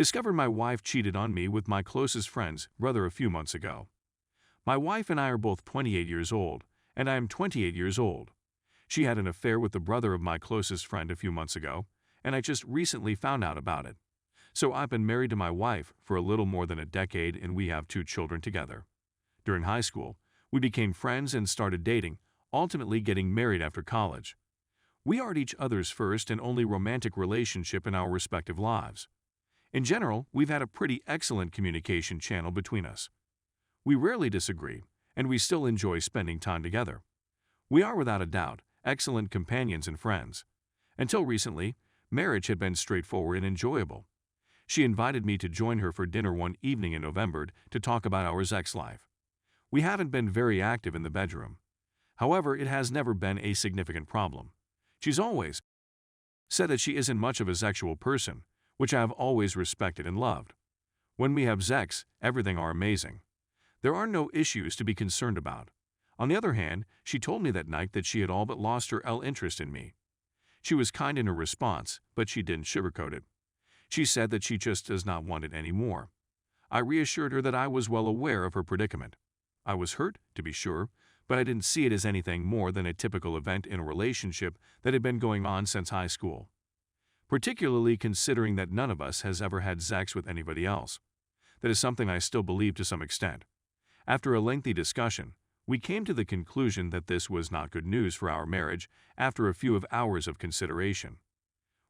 Discovered my wife cheated on me with my closest friend's brother a few months ago. My wife and I are both 28 years old, and I am 28 years old. She had an affair with the brother of my closest friend a few months ago, and I just recently found out about it. So I've been married to my wife for a little more than a decade, and we have 2 children together. During high school, we became friends and started dating, ultimately getting married after college. We are each other's first and only romantic relationship in our respective lives. In general, we've had a pretty excellent communication channel between us. We rarely disagree, and we still enjoy spending time together. We are, without a doubt, excellent companions and friends. Until recently, marriage had been straightforward and enjoyable. She invited me to join her for dinner one evening in November to talk about our sex life. We haven't been very active in the bedroom. However, it has never been a significant problem. She's always said that she isn't much of a sexual person, which I have always respected and loved. When we have sex, everything are amazing. There are no issues to be concerned about. On the other hand, she told me that night that she had all but lost her interest in me. She was kind in her response, but she didn't sugarcoat it. She said that she just does not want it anymore. I reassured her that I was well aware of her predicament. I was hurt, to be sure, but I didn't see it as anything more than a typical event in a relationship that had been going on since high school. Particularly considering that none of us has ever had sex with anybody else. That is something I still believe to some extent. After a lengthy discussion, we came to the conclusion that this was not good news for our marriage after a few hours of consideration.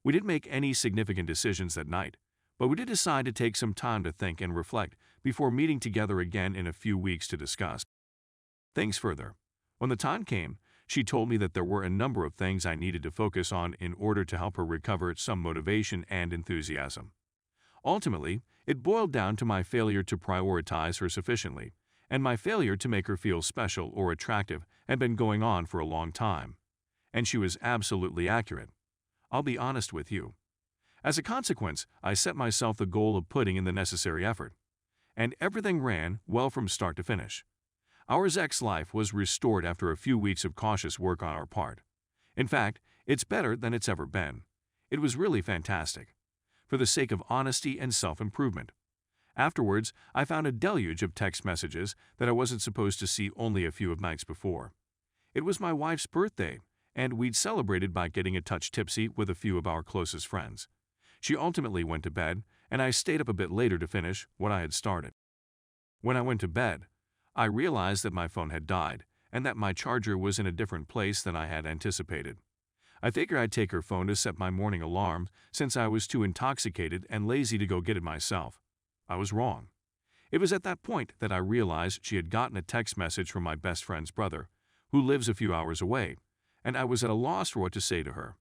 We didn't make any significant decisions that night, but we did decide to take some time to think and reflect before meeting together again in a few weeks to discuss things further. When the time came, she told me that there were a number of things I needed to focus on in order to help her recover some motivation and enthusiasm. Ultimately, it boiled down to my failure to prioritize her sufficiently, and my failure to make her feel special or attractive had been going on for a long time. And she was absolutely accurate. I'll be honest with you. As a consequence, I set myself the goal of putting in the necessary effort. And everything ran well from start to finish. Our sex life was restored after a few weeks of cautious work on our part. In fact, it's better than it's ever been. It was really fantastic. For the sake of honesty and self-improvement. Afterwards, I found a deluge of text messages that I wasn't supposed to see only a few nights before. It was my wife's birthday, and we'd celebrated by getting a touch tipsy with a few of our closest friends. She ultimately went to bed, and I stayed up a bit later to finish what I had started. When I went to bed, I realized that my phone had died, and that my charger was in a different place than I had anticipated. I figured I'd take her phone to set my morning alarm since I was too intoxicated and lazy to go get it myself. I was wrong. It was at that point that I realized she had gotten a text message from my best friend's brother, who lives a few hours away, and I was at a loss for what to say to her.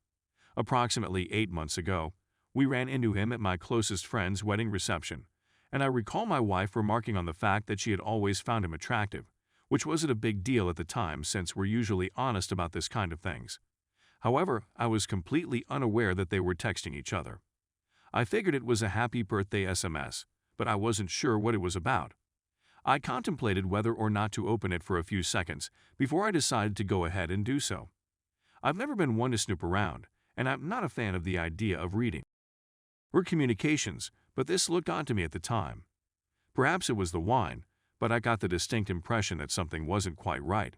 Approximately 8 months ago, we ran into him at my closest friend's wedding reception, and I recall my wife remarking on the fact that she had always found him attractive, which wasn't a big deal at the time since we're usually honest about this kind of things. However, I was completely unaware that they were texting each other. I figured it was a happy birthday SMS, but I wasn't sure what it was about. I contemplated whether or not to open it for a few seconds before I decided to go ahead and do so. I've never been one to snoop around, and I'm not a fan of the idea of reading her communications, but this looked odd to me at the time. Perhaps it was the wine, but I got the distinct impression that something wasn't quite right.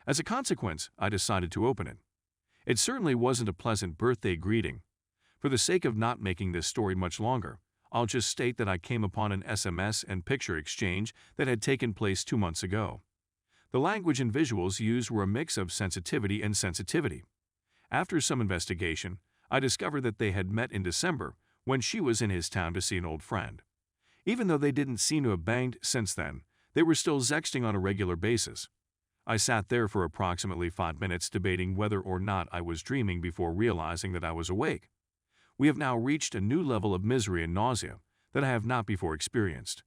As a consequence, I decided to open it. It certainly wasn't a pleasant birthday greeting. For the sake of not making this story much longer, I'll just state that I came upon an SMS and picture exchange that had taken place 2 months ago. The language and visuals used were a mix of sensitivity and sensitivity. After some investigation, I discovered that they had met in December when she was in his town to see an old friend. Even though they didn't seem to have banged since then, they were still sexting on a regular basis. I sat there for approximately 5 minutes debating whether or not I was dreaming before realizing that I was awake. We have now reached a new level of misery and nausea that I have not before experienced.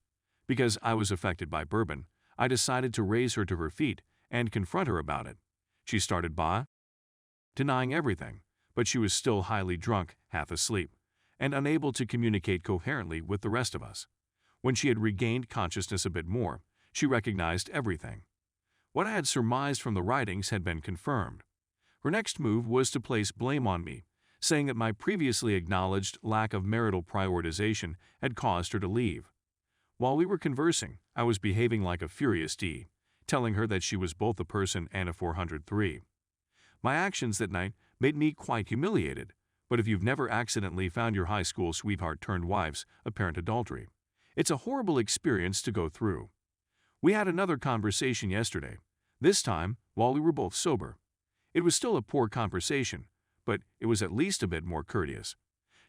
Because I was affected by bourbon, I decided to raise her to her feet and confront her about it. She started by denying everything, but she was still highly drunk, half asleep, and unable to communicate coherently with the rest of us. When she had regained consciousness a bit more, she recognized everything. What I had surmised from the writings had been confirmed. Her next move was to place blame on me, saying that my previously acknowledged lack of marital prioritization had caused her to leave. While we were conversing, I was behaving like a furious D, telling her that she was both a person and a 403. My actions that night made me quite humiliated, but if you've never accidentally found your high school sweetheart turned wife's apparent adultery, it's a horrible experience to go through. We had another conversation yesterday, this time while we were both sober. It was still a poor conversation, but it was at least a bit more courteous.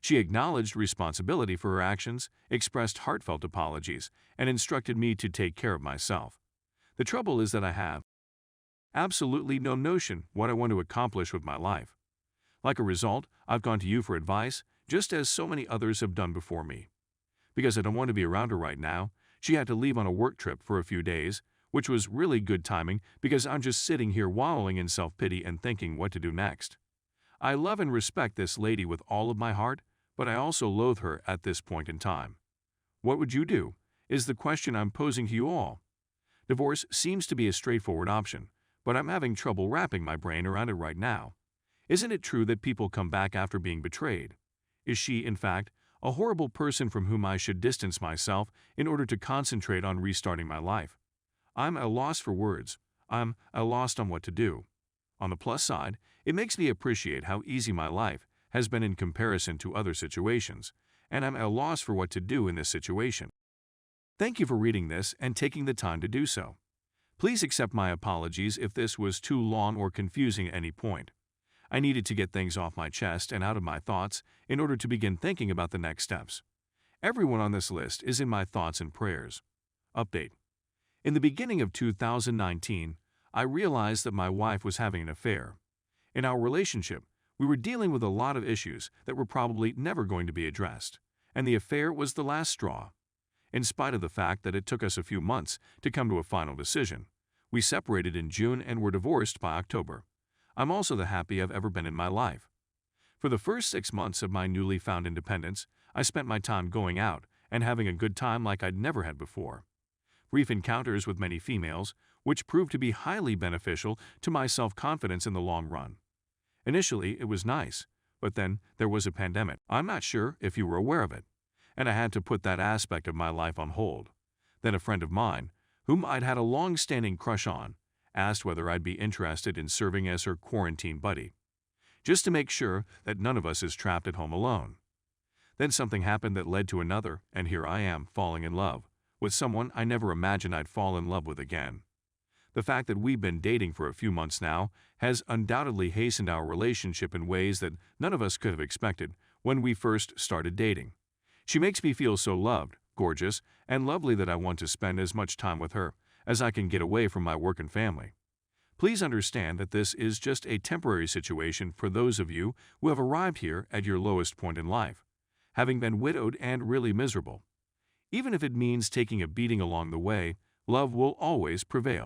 She acknowledged responsibility for her actions, expressed heartfelt apologies, and instructed me to take care of myself. The trouble is that I have absolutely no notion what I want to accomplish with my life. Like a result, I've gone to you for advice, just as so many others have done before me. Because I don't want to be around her right now, she had to leave on a work trip for a few days, which was really good timing because I'm just sitting here wallowing in self-pity and thinking what to do next. I love and respect this lady with all of my heart, but I also loathe her at this point in time. What would you do? Is the question I'm posing to you all. Divorce seems to be a straightforward option, but I'm having trouble wrapping my brain around it right now. Isn't it true that people come back after being betrayed? Is she, in fact, a horrible person from whom I should distance myself in order to concentrate on restarting my life? I'm at a loss for words. I'm at a loss on what to do. On the plus side, it makes me appreciate how easy my life has been in comparison to other situations, and I'm at a loss for what to do in this situation. Thank you for reading this and taking the time to do so. Please accept my apologies if this was too long or confusing at any point. I needed to get things off my chest and out of my thoughts in order to begin thinking about the next steps. Everyone on this list is in my thoughts and prayers. Update. In the beginning of 2019, I realized that my wife was having an affair. In our relationship, we were dealing with a lot of issues that were probably never going to be addressed, and the affair was the last straw. In spite of the fact that it took us a few months to come to a final decision, we separated in June and were divorced by October. I'm also the happiest I've ever been in my life. For the first 6 months of my newly found independence, I spent my time going out and having a good time like I'd never had before. Brief encounters with many females, which proved to be highly beneficial to my self-confidence in the long run. Initially, it was nice, but then there was a pandemic. I'm not sure if you were aware of it, and I had to put that aspect of my life on hold. Then a friend of mine, whom I'd had a long-standing crush on, asked whether I'd be interested in serving as her quarantine buddy, just to make sure that none of us is trapped at home alone. Then something happened that led to another, and here I am falling in love with someone I never imagined I'd fall in love with again. The fact that we've been dating for a few months now has undoubtedly hastened our relationship in ways that none of us could have expected when we first started dating. She makes me feel so loved, gorgeous, and lovely that I want to spend as much time with her as I can get away from my work and family. Please understand that this is just a temporary situation for those of you who have arrived here at your lowest point in life, having been widowed and really miserable. Even if it means taking a beating along the way, love will always prevail.